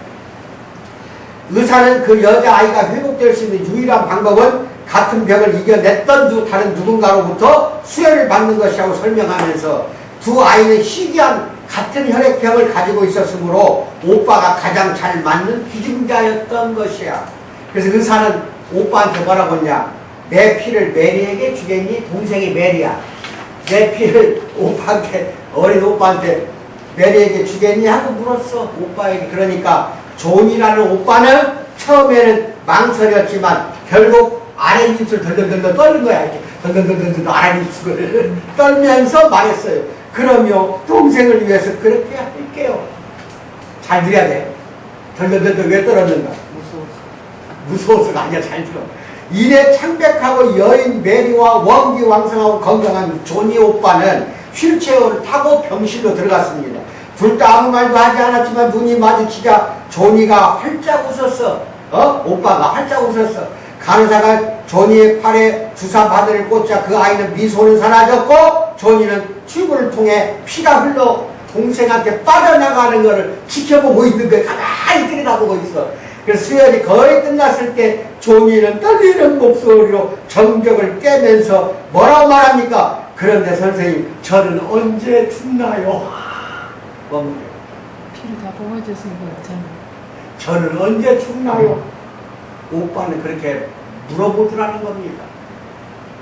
의사는 그 여자아이가 회복될 수 있는 유일한 방법은 같은 병을 이겨냈던 다른 누군가로부터 수혈을 받는 것이라고 설명하면서 두 아이는 희귀한 같은 혈액병을 가지고 있었으므로 오빠가 가장 잘 맞는 기증자였던 것이야. 그래서 의사는 오빠한테 뭐라고 했냐? 내 피를 메리에게 주겠니? 동생이 메리야. 내 피를 오빠한테, 어린 오빠한테 메리에게 주겠니? 하고 물었어. 오빠에게. 그러니까 존이라는 오빠는 처음에는 망설였지만 결국 아랫입술 덜덜덜덜 떨는 거야. 이렇게 덜덜덜덜 아랫입술을 떨면서 말했어요. 그러면 동생을 위해서 그렇게 할게요. 잘 들어야 돼. 덜덜덜덜 왜 떨었는가? 무서워서가 아니야. 잘 들어. 이래 창백하고 여인 메리와 원기 왕성하고 건강한 조니 오빠는 휠체어를 타고 병실로 들어갔습니다. 둘 다 아무 말도 하지 않았지만 눈이 마주치자 조니가 활짝 웃었어. 오빠가 활짝 웃었어. 간호사가 조니의 팔에 주사 바늘을 꽂자 그 아이는 미소는 사라졌고 조니는 튜브를 통해 피가 흘러 동생한테 빠져나가는 것을 지켜보고 있는 거야. 가만히 들여다보고 있어. 그래서 수혈이 거의 끝났을 때 조니는 떨리는 목소리로 정적을 깨면서 뭐라고 말합니까? 그런데 선생님, 저는 언제 죽나요? 뭡니까? 피를 다 뽑아줘서 그렇잖아. 저는 언제 죽나요? 오빠는 그렇게 물어보더라는 겁니다.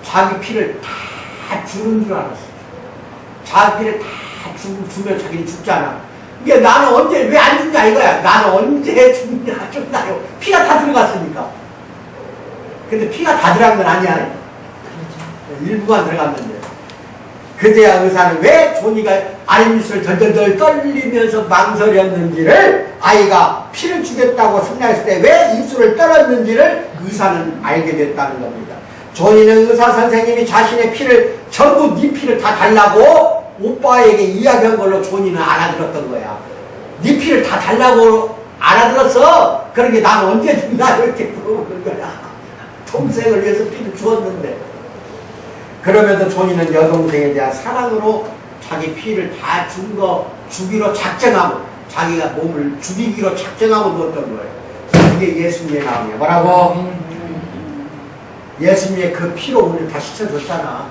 자기 피를 다 주는 줄 알았어. 자기 피를 다 주면 자기는 죽잖아. 이게 나는 언제, 왜 안 죽냐 이거야. 나는 언제 죽나요? 피가 다 들어갔으니까. 근데 피가 다 들어간 건 아니야. 그렇죠. 일부만 들어갔는데. 그때야 의사는 왜 조니가 아랫입술을 덜덜덜 떨리면서 망설였는지를, 아이가 피를 주겠다고 승낙했을 때 왜 입술을 떨었는지를 의사는 알게 됐다는 겁니다. 조니는 의사 선생님이 자신의 피를 전부 네 피를 다 달라고 오빠에게 이야기한 걸로 조니는 알아들었던 거야. 네 피를 다 달라고 알아들었어. 그러게 나는 언제 죽나 이렇게 물어보는 거야. 동생을 위해서 피를 주었는데. 그러면서 조니는 여동생에 대한 사랑으로 자기 피를 다 주기로 작정하고, 자기가 몸을 죽이기로 작정하고 누웠던 거예요. 그게 예수님의 마음이야. 뭐라고? 예수님의 그 피로 우리를 다 씻어줬잖아.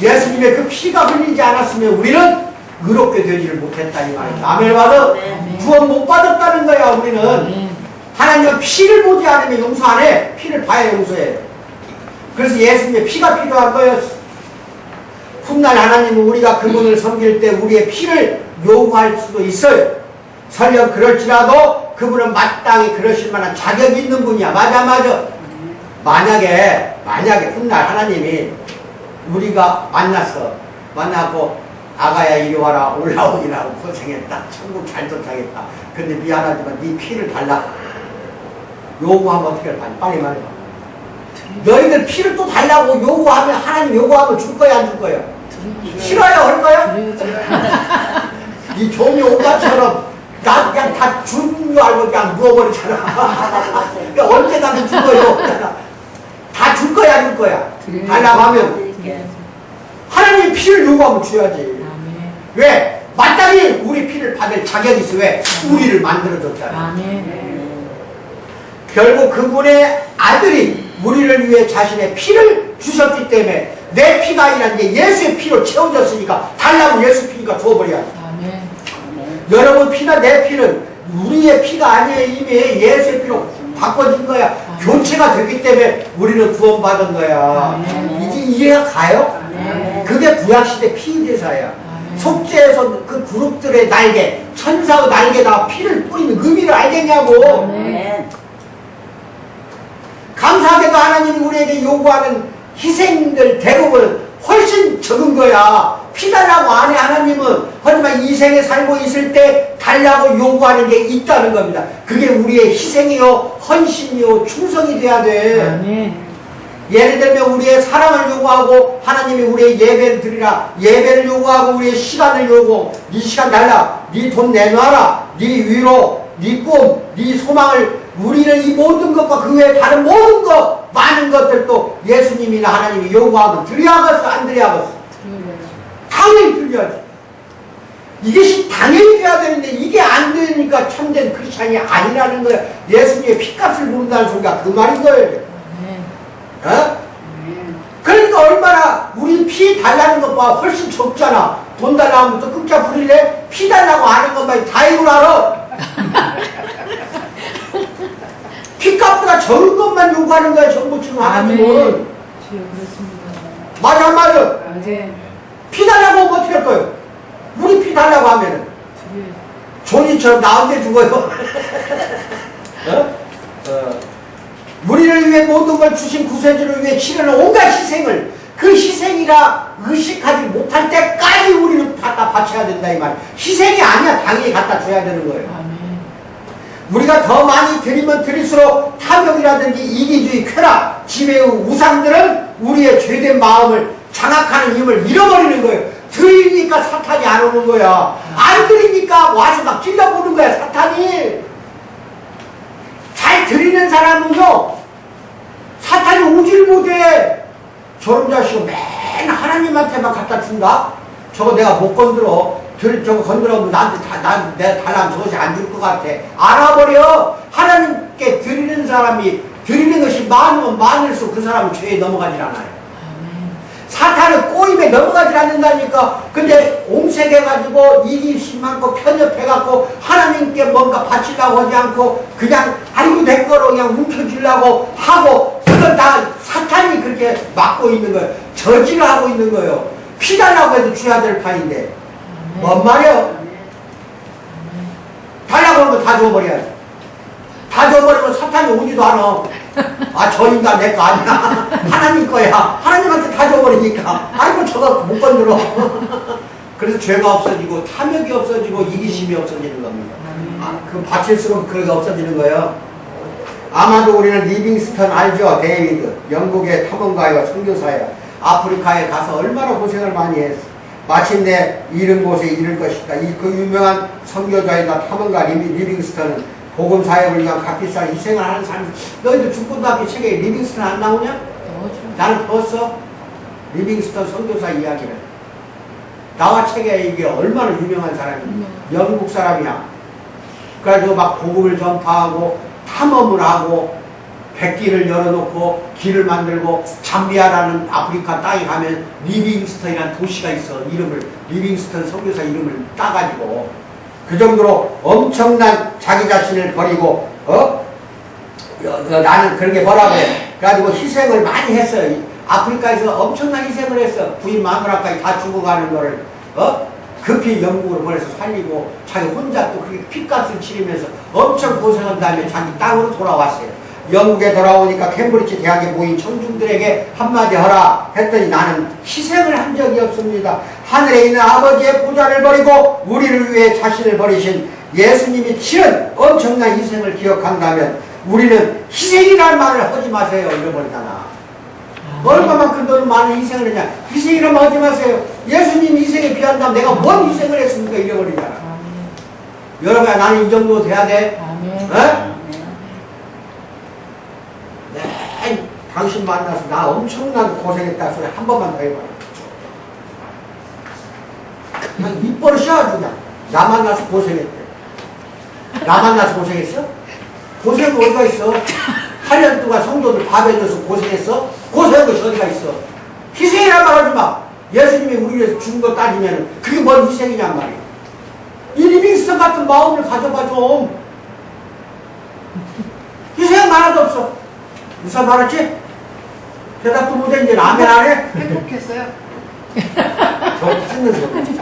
예수님의 그 피가 흘리지 않았으면 우리는 의롭게 되지를 못했다 이 말이야. 아멘. 받아? 구원 못 받았다는 거야. 우리는 하나님은 피를 보지 않으면 용서 안 해. 피를 봐야 용서해. 그래서 예수님의 피가 필요한 거였어. 훗날 하나님은 우리가 그분을 섬길 때 우리의 피를 요구할 수도 있어요. 설령 그럴지라도 그분은 마땅히 그러실 만한 자격이 있는 분이야. 맞아. 만약에 훗날 하나님이 우리가 만나고 아가야 이리 와라, 올라오기라고 고생했다, 천국 잘 도착했다. 근데 미안하지만 네 피를 달라 요구하면 어떻게 할 거야? 빨리 말해봐. 너희들 피를 또 달라고 요구하면, 하나님 요구하면 줄 거야, 안 줄 거야? 싫어요, 할 거야? 이 종이 오빠처럼 나 그냥 다 준 줄 알고 그냥 누워버리잖아. 그러니까 언제 나도 줄 거야? 다 줄 거야, 안 줄 거야? 달라고 하면 하나님 피를 요구하면 줘야지. 왜? 마땅히 우리 피를 받을 자격이 있어. 왜? 우리를 만들어줬잖아. 결국 그분의 아들이 우리를 위해 자신의 피를 주셨기 때문에 내 피가 아니라 이제 예수의 피로 채워졌으니까 달라고 예수 피니까 줘버려야지. 여러분 피나 내 피는 우리의 피가 아니에요. 이미 예수의 피로 바꿔진 거야. 교체가 됐기 때문에 우리는 구원받은 거야. 이제 이해가 가요? 그게 구약시대 피의대사야. 속죄에서 그 그룹들의 날개, 천사의 날개에다가 피를 뿌리는 의미를 알겠냐고. 감사하게도 하나님이 우리에게 요구하는 희생들 대부분 훨씬 적은 거야. 피 달라고 안 해, 하나님은. 하지만 이 생에 살고 있을 때 달라고 요구하는 게 있다는 겁니다. 그게 우리의 희생이요, 헌신이요, 충성이 돼야 돼. 예를 들면 우리의 사랑을 요구하고 하나님이 우리의 예배를 드리라. 예배를 요구하고 우리의 시간을 요구하고 네 시간 달라. 네 돈 내놔라. 네 위로, 네 꿈, 네 소망을 우리는 이 모든 것과 그 외에 다른 모든 것 많은 것들도 예수님이나 하나님이 요구하면 드려야겠어 안 드려야겠어? 당연히 드려야지. 이것이 당연히 돼야 되는데 이게 안 되니까 참된 크리스찬이 아니라는 거야. 예수님의 피값을 모른다는 소리가 그 말인 거예요. 어? 그러니까 얼마나 우리 피 달라는 것보다 훨씬 적잖아. 돈 달라고 하면 또 끝자 부릴래? 피 달라고 하는 것만 다행으로 알아. 피값보다 적은 것만 요구하는 거야. 전부 지금 하나님은. 주여 그렇습니다. 맞아 맞아. 네. 피 달라고 하면 어떻게 할 거예요? 우리 피 달라고 하면은 존이처럼 나한테 죽어요. 우리를 위해 모든 걸 주신 구세주를 위해 치르는 온갖 희생을 그 희생이라 의식하지 못할 때까지 우리는 갖다 바쳐야 된다 이 말. 희생이 아니야. 당연히 갖다 줘야 되는 거예요. 아멘. 우리가 더 많이 드리면 드릴수록 탐욕이라든지 이기주의, 쾌락, 지배의 우상들은 우리의 죄된 마음을 장악하는 힘을 잃어버리는 거예요. 드리니까 사탄이 안 오는 거야. 안 드리니까 와서 막 찔러보는 거야, 사탄이. 잘 드리는 사람은요, 사탄이 오질 못해. 저런 자식은 맨 하나님한테만 갖다 준다? 저거 내가 못 건드려. 저거 건드려면 내가 달라면 저것이 안 줄 것 같아. 알아버려. 하나님께 드리는 사람이 드리는 것이 많으면 많을수록 그 사람은 죄에 넘어가질 않아요. 사탄은 꼬임에 넘어가질 않는다니까. 근데 옹색해가지고 이기심 많고 편협해갖고 하나님께 뭔가 바치려고 하지 않고 그냥 아이고 내 거로 그냥 움켜쥐려고 하고 그건 다 사탄이 그렇게 막고 있는 거예요. 저지를 하고 있는 거예요. 피 달라고 해도 줘야 될 판인데 뭔 말이야? 달라고 하면 다 줘버려야지. 다 줘버리면 사탄이 오지도 않아. 아, 저 인간 내 거 아니야. 하나님 거야. 하나님한테 다 줘버리니까. 아이고, 저거 못 건드려. 그래서 죄가 없어지고, 탐욕이 없어지고, 이기심이 없어지는 겁니다. 아, 그 바칠수록 그게 없어지는 거예요. 아마도 우리는 리빙스턴 알죠? 데이비드. 영국의 탐험가요, 선교사예요. 아프리카에 가서 얼마나 고생을 많이 했어. 마침내 이른 곳에 이를 것이다. 그 유명한 선교자이다 탐험가 리빙스턴은 복음 사역을 위한 값비싼 희생을 하는 사람. 너희들 중고등학교 책에 리빙스턴 안 나오냐? 나는 봤어. 리빙스턴 선교사 이야기를. 나와 책에 이게 얼마나 유명한 사람이야. 영국 사람이야. 그래가지고 막 복음을 전파하고 탐험을 하고 백길을 열어놓고 길을 만들고 잠비아라는 아프리카 땅에 가면 리빙스턴이라는 도시가 있어. 이름을 리빙스턴 선교사 이름을 따가지고 그 정도로 엄청난 자기 자신을 버리고 나는 그런 게 뭐라고 해. 그래가지고 희생을 많이 했어요. 아프리카에서 엄청난 희생을 했어. 부인 마누라까지 다 죽어가는 거를 급히 영국으로 보내서 살리고 자기 혼자 또 그렇게 피값을 치르면서 엄청 고생한 다음에 자기 땅으로 돌아왔어요. 영국에 돌아오니까 캠브리지 대학에 모인 청중들에게 한마디 하라 했더니 나는 희생을 한 적이 없습니다. 하늘에 있는 아버지의 보좌를 버리고 우리를 위해 자신을 버리신 예수님이 치른 엄청난 희생을 기억한다면 우리는 희생이라는 말을 하지 마세요. 잃어버리잖아. 얼마만큼 너는 많은 희생을 했냐. 희생이라면 하지 마세요. 예수님 희생에 비한다면 내가 뭔 희생을 했습니까? 잃어버리잖아. 여러분 나는 이 정도 돼야 돼. 당신 만나서 나 엄청나게 고생했다 소리 한 번만 더 해봐. 그냥 입버릇이야 그냥. 나 만나서 고생했대. 나 만나서 고생했어? 고생이 어디가 있어? 8년 동안 성도들 밥 해줘서 고생했어? 고생한 것이 어디가 있어? 희생이란 말 하지 마. 예수님이 우리 위해서 죽은 거 따지면 그게 뭔 희생이냔 말이야. 이 리빙스턴 같은 마음을 가져봐 좀. 희생 하나도 없어. 무슨 말했지? 대답도 못해. 이제 라면 안 해? 행복했어요? 저 찍는 소리.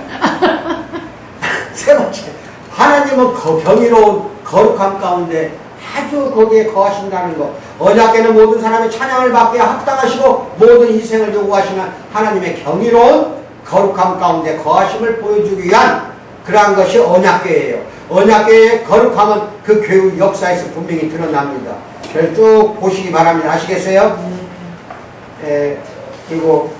세 번째, 하나님은 경이로운 거룩함 가운데 아주 거기에 거하신다는 것. 언약궤는 모든 사람의 찬양을 받기에 합당하시고 모든 희생을 요구하시는 하나님의 경이로운 거룩함 가운데 거하심을 보여주기 위한 그러한 것이 언약궤예요. 언약궤의 거룩함은 그 교회 역사에서 분명히 드러납니다. 그래서 쭉 보시기 바랍니다. 아시겠어요? 그리고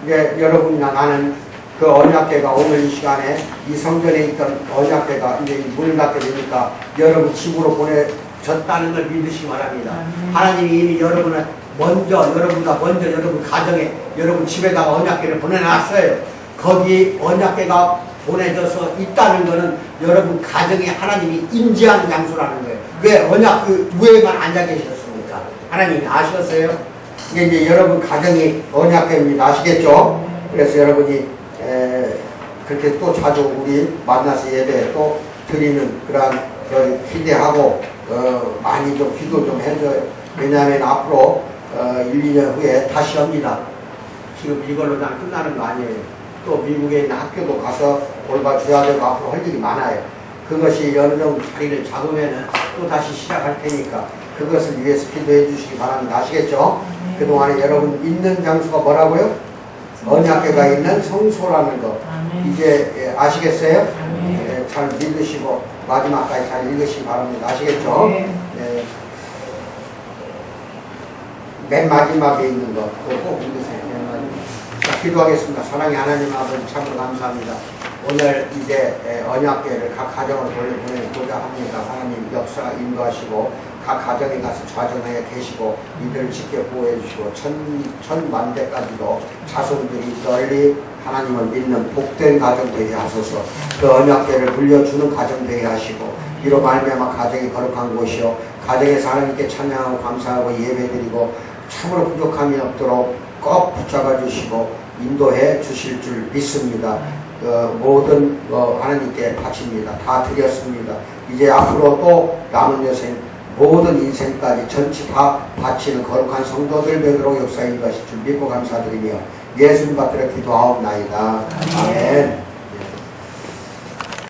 이제 여러분이나 나는 그 언약궤가 오늘 이 시간에 이 성전에 있던 언약궤가 이제 문 닫게 되니까 여러분 집으로 보내졌다는 걸 믿으시기 바랍니다. 하나님이 이미 여러분을 여러분보다 먼저 여러분 가정에 여러분 집에다가 언약궤를 보내놨어요. 거기 언약궤가 보내져서 있다는 것은 여러분 가정에 하나님이 임재하는 장소라는 거예요. 왜 언약 그 위에만 앉아 계셨습니까? 하나님이 아셨어요? 이게 이제 여러분 가정이 언약궤입니다. 아시겠죠? 그래서 여러분이 그렇게 또 자주 우리 만나서 예배 또 드리는 그런 걸 기대하고 많이 좀 기도 좀 해줘요. 왜냐하면 앞으로 1, 2년 후에 다시 옵니다. 지금 이걸로 다 끝나는 거 아니에요. 또 미국에 있는 학교도 가서 돌봐줘야 되고 앞으로 할 일이 많아요. 그것이 어느 정도 자리를 잡으면 또 다시 시작할 테니까 그것을 위해서 기도해 주시기 바랍니다. 아시겠죠? 그동안에 여러분 있는 장소가 뭐라고요? 언약궤가 있는 성소라는 거. 이제 아시겠어요? 잘 믿으시고 마지막까지 잘 읽으시기 바랍니다. 아시겠죠? 네. 맨 마지막에 있는 거 그거 꼭 읽으세요. 맨 마지막. 자, 기도하겠습니다. 사랑의 하나님 아버지 참으로 감사합니다. 오늘 이제 언약궤를 각 가정으로 보내고자 합니다. 하나님 역사 인도하시고 각 가정에 가서 좌정하여 계시고 이들을 지켜 보호해 주시고 천만대까지도 자손들이 널리 하나님을 믿는 복된 가정 되게 하소서. 그 언약궤를 불려주는 가정 되게 하시고 이로 말미암아 가정이 거룩한 곳이요 가정에서 하나님께 찬양하고 감사하고 예배드리고 참으로 부족함이 없도록 꼭 붙잡아 주시고 인도해 주실 줄 믿습니다. 모든 하나님께 바칩니다. 다 드렸습니다. 이제 앞으로 또 남은 여생 모든 인생까지 전치 다 바치는 거룩한 성도들 되도록 역사인 것이 줄 믿고 감사드리며 예수님 받들어 기도하옵나이다. 아멘.